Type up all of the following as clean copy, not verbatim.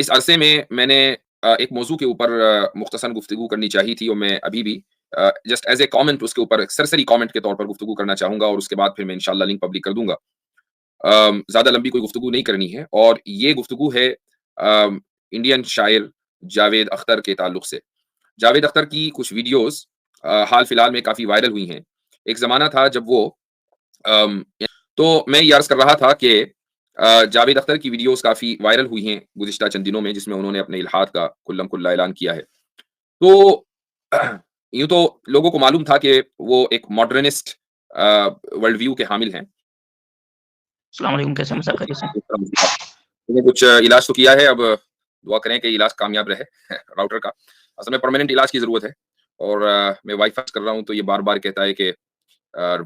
इस अरसे में मैंने एक मौज़ू के ऊपर मुख्तसर गुफ्तगू करनी चाहिए थी और मैं अभी भी जस्ट एज़ ए कमेंट उसके ऊपर एक सरसरी कमेंट के तौर पर गुफ्तगू करना चाहूँगा और उसके बाद फिर मैं इंशाअल्लाह लिंक पब्लिक कर दूँगा। ज़्यादा लंबी कोई गुफ्तगू नहीं करनी है और ये गुफ्तगू है इंडियन शायर जावेद अख्तर के ताल्लुक से। जावेद अख्तर की कुछ वीडियोज़ हाल-फिलहाल में काफ़ी वायरल हुई हैं। एक ज़माना था जब वो अम, तो मैं ये अर्ज़ कर रहा था कि जावेद अख्तर की वीडियोज़ काफ़ी वायरल हुई हैं गुज़िश्ता चंद दिनों में, जिसमें उन्होंने अपने इल्हाद का खुल्लम खुल्ला ऐलान किया है। तो यूँ तो लोगों को मालूम था कि वो एक मॉडर्निस्ट वर्ल्ड व्यू के हामिल हैं। अस्सलाम वालेकुम, कैसे हैं? सब खैरियत से? मैंने कुछ इलाज तो किया है, अब दुआ करें कि इलाज कामयाब रहे राउटर का। असल में परमानेंट इलाज की ज़रूरत है और मैं वाई-फाई कर रहा हूँ, तो ये बार-बार कहता है कि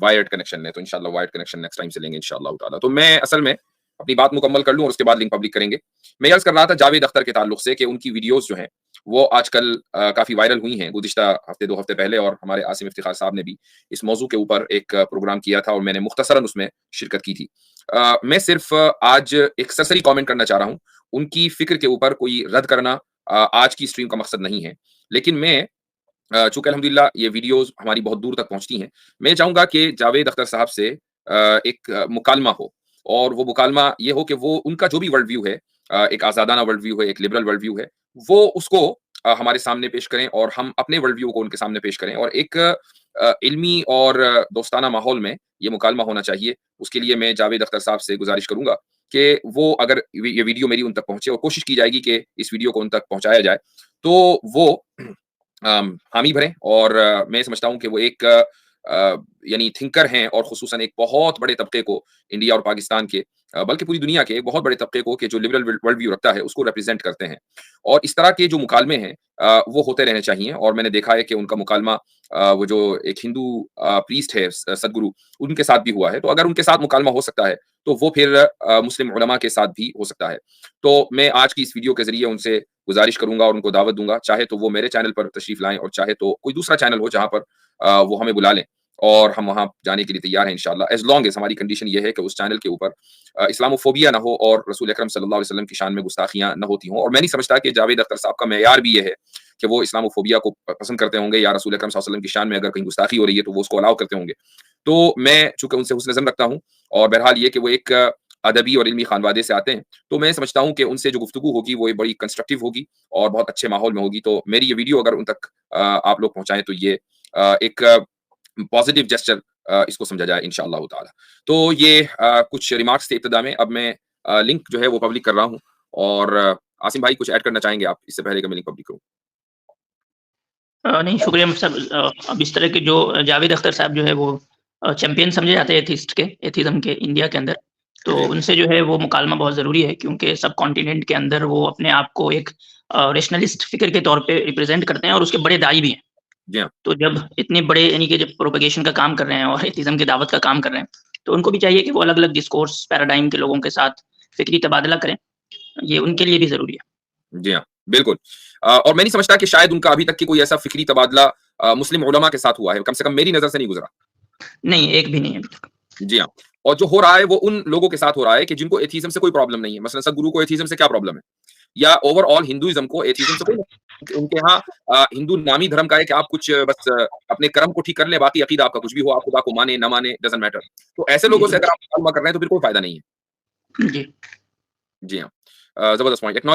वायर्ड कनेक्शन लें, तो इंशाअल्लाह वायर्ड कनेक्शन नेक्स्ट टाइम से लेंगे इंशाअल्लाह ताला। तो मैं असल में अपनी बात मुकम्मल कर लूँ और उसके बाद लिंक पब्लिक करेंगे। मैं ये अर्ज़ कर रहा था जावेद अख्तर के ताल्लुक से कि उनकी वीडियोज़ जो हैं, वो आजकल काफ़ी वायरल हुई हैं। गुज़िश्ता हफ़्ते 2 हफ़्ते पहले और हमारे आसिम इफ्तिख़ार साहब ने भी इस मौज़ू के ऊपर एक प्रोग्राम किया था और मैंने मुख्तसरन उसमें शिरकत की थी। मैं सिर्फ़ आज एक सरसरी कमेंट करना चाह रहा हूँ। उनकी फ़िक्र के ऊपर कोई रद्द करना आज की स्ट्रीम का मकसद नहीं है। लेकिन मैं चूँकि अल्हम्दुलिल्लाह ये वीडियोज़ हमारी बहुत दूर तक पहुँचती हैं, मैं चाहूँगा कि जावेद अख्तर साहब से एक मुकालमा हो और वो मुकालमा ये हो कि वो उनका जो भी वर्ल्ड व्यू है, एक आज़ादाना वर्ल्ड व्यू है, एक लिबरल वर्ल्ड व्यू है, वो उसको हमारे सामने पेश करें और हम अपने वर्ल्ड व्यू को उनके सामने पेश करें और एक इल्मी और दोस्ताना माहौल में ये मुकालमा होना चाहिए। उसके लिए मैं जावेद अख्तर साहब से गुज़ारिश करूँगा कि वो अगर ये वीडियो मेरी उन तक पहुँचे और कोशिश की जाएगी कि इस वीडियो को उन तक पहुँचाया जाए, तो वो हामी भरें और मैं समझता हूँ कि वो एक यानी थिंकर हैं और ख़ुसूसन एक बहुत बड़े तबके को इंडिया और पाकिस्तान के बल्कि पूरी दुनिया के एक बहुत बड़े तबके को कि जो लिबरल वर्ल्ड व्यू रखता है, उसको रिप्रेज़ेंट करते हैं। और इस तरह के जो मुकालमे हैं वो होते रहने चाहिए और मैंने देखा है कि उनका मुकालमा वो जो एक हिंदू प्रीस्ट है सद्गुरु, उनके साथ भी हुआ है। तो अगर उनके साथ मुकालमा हो सकता है, तो वो फिर मुस्लिम उलमा के साथ भी हो सकता है। तो मैं आज की इस वीडियो के ज़रिए उनसे गुज़ारिश करूँगा और उनको दावत दूँगा, चाहे तो वो मेरे चैनल पर तशरीफ़ लाएँ और चाहे तो कोई दूसरा चैनल हो जहाँ पर वो हमें बुला लें और हम वहाँ जाने के लिए तैयार हैं इंशाअल्लाह। एज़ लॉन्ग एज़ हमारी कंडीशन ये है कि उस चैनल के ऊपर इस्लामोफ़ोबिया ना हो और रसूल अकरम सल्लल्लाहु अलैहि वसल्लम की शान में गुस्ताखियाँ ना होती हों और मैं नहीं समझता कि जावेद अख्तर साहब का मेयार भी ये है कि वो इस्लामोफ़ोबिया को पसंद करते होंगे या रसूल अकरम सल्लल्लाहु अलैहि वसल्लम की शान में अगर कहीं गुस्ताखी हो रही है, तो वो उसको अलाउ करते होंगे। तो मैं चूँकि उनसे हुस्न ज़न रखता हूँ और बहरहाल ये कि वो एक अदबी और इल्मी खानवादे से आते हैं, तो मैं समझता हूँ कि उनसे जो गुफ्तगू होगी वो एक बड़ी कंस्ट्रक्टिव होगी और बहुत अच्छे माहौल में होगी। तो मेरी ये वीडियो अगर उन तक आप लोग पहुँचाएँ तो ये एक पॉज़िटिव जेस्चर इसको समझा जाए इंशाअल्लाह ताला। तो ये कुछ रिमार्क्स थे इब्तिदा में। अब मैं लिंक जो है वो पब्लिक कर रहा हूँ और आसिम भाई कुछ ऐड करना चाहेंगे आप इससे पहले कि मैं लिंक पब्लिक करूँ? नहीं शुक्रिया मुफ़्ती साहब। अब इस तरह के जो जावेद अख्तर साहब जो है वो चैंपियन समझे जाते हैं एथिस्ट के, एथिज़्म के इंडिया के अंदर। तो जी, उनसे जो है वो मुकालमा बहुत ज़रूरी है क्योंकि सब कॉन्टिनेंट के अंदर वो अपने आप को एक रेशनलिस्ट फ़िक्र के तौर पे रिप्रेज़ेंट करते हैं और उसके बड़े दाई भी हैं। जी हाँ, तो जब इतने बड़े यानी कि जब प्रोपेगेशन का काम कर रहे हैं और एथिज़्म की दावत का काम कर रहे हैं, तो उनको भी चाहिए कि वो अलग-अलग डिस्कोर्स पैराडाइम के लोगों के साथ फ़िक्री तबादला करें। ये उनके लिए भी ज़रूरी है। जी हाँ, बिल्कुल। और मैं नहीं समझता कि शायद उनका अभी तक की कोई ऐसा फ़िक्री तबादला मुस्लिम उलमा के साथ हुआ है, कम से कम मेरी नज़र से नहीं गुज़रा। नहीं, एक भी नहीं अभी तक। जी हाँ, और जो हो रहा है वो उन लोगों के साथ हो रहा है कि जिनको एथिज़्म से कोई प्रॉब्लम नहीं है। मसलन सद्गुरु को एथिज़्म से क्या प्रॉब्लम है? या ओवरऑल हिंदुइज़्म को एथिज़्म से कोई उनके यहाँ हिंदू नामी धर्म का है कि आप कुछ बस अपने कर्म को ठीक कर लें, बाकी अकीदा आपका कुछ भी हो, आप खुदा को माने, ना माने, डज़न्ट मैटर। तो ऐसे जी, लोगों से अगर बिल्कुल। आप मुकालमा कर रहे हैं तो फिर कोई फ़ायदा नहीं है। जी। जी हाँ। ज़बरदस्त पॉइंट। एक्नॉलेज